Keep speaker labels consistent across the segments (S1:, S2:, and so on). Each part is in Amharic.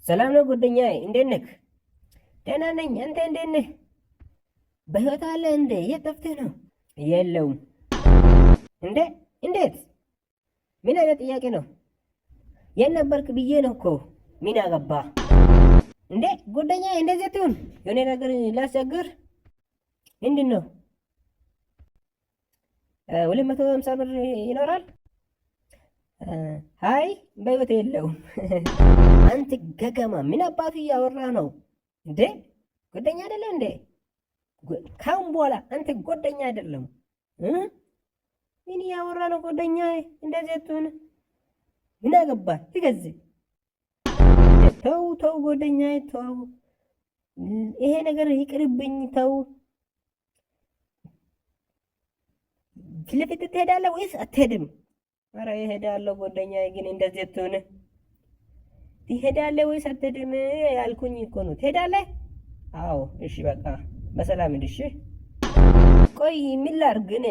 S1: ሰላም ነው ጓደኛዬ፣ እንዴት ነህ? ደህና ነኝ። አንተ እንዴት ነህ? በህይወት አለ እንዴ? የት ጠፍተህ ነው? የለውም። እንዴ? እንዴት? ምን አይነት ጥያቄ ነው? የት ነበርክ ብዬ ነው እኮ። ምን አገባ እንዴ? ጓደኛዬ እንደዚህ ትሁን። የሆነ ነገር ላስቸግር። ምንድን ነው? 250 ብር ይኖራል? አይ በህይወት የለውም። አንተ ገገማ ምን አባቱ እያወራ ነው እንዴ? ጓደኛ አይደለ እንዴ? ካሁን በኋላ አንተ ጓደኛ አይደለም። ምን እያወራ ነው ጓደኛ? እንደዚህ ትሁን። ምን አገባ ትገዝ? ተው ተው ጓደኛ ተው፣ ይሄ ነገር ይቅርብኝ። ተው። ፊት ለፊት ትሄዳለህ ወይስ አትሄድም? ኧረ እሄዳለሁ ጓደኛዬ፣ ግን እንደዚህ ትሁን። ትሄዳለህ ወይስ አትሄድም ያልኩኝ እኮ ነው። ትሄዳለህ? አዎ እሺ፣ በቃ በሰላም ሂድ። እሺ ቆይ ምን ላድርግ እኔ?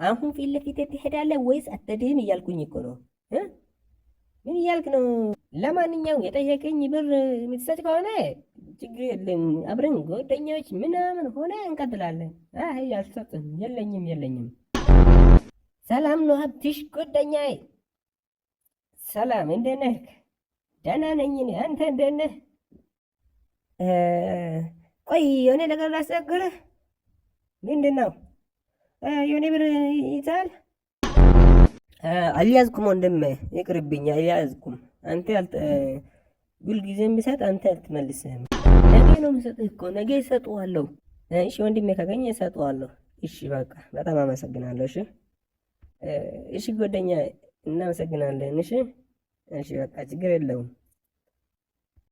S1: አሁን ፊት ለፊት ትሄዳለህ ወይስ አትሄድም እያልኩኝ እኮ ነው። ምን እያልክ ነው? ለማንኛውም የጠየቀኝ ብር የምትሰጥ ከሆነ ችግር የለም፣ አብረን ጓደኞች ምናምን ሆነ እንቀጥላለን። አይ አልሰጥም፣ የለኝም። ሰላም ነው ሀብትሽ ጓደኛዬ? ሰላም እንዴት ነህ? ደህና ነኝ እኔ። አንተ እንዴት ነህ? ቆይ የሆነ ነገር ላስቸግርህ። ምንድን ነው? የሆነ ብር ይዛል? አልያዝኩም ወንድሜ፣ ይቅርብኝ፣ አልያዝኩም። አንተ ሁልጊዜ የሚሰጥ አንተ አትመልስህም። ነገ ነው የምሰጥህ እኮ፣ ነገ እሰጥዋለሁ። እሺ ወንድሜ፣ ካገኘ እሰጥዋለሁ። እሺ በቃ በጣም አመሰግናለሁ። እሺ ጓደኛ፣ እናመሰግናለን። እሺ በቃ ችግር የለውም።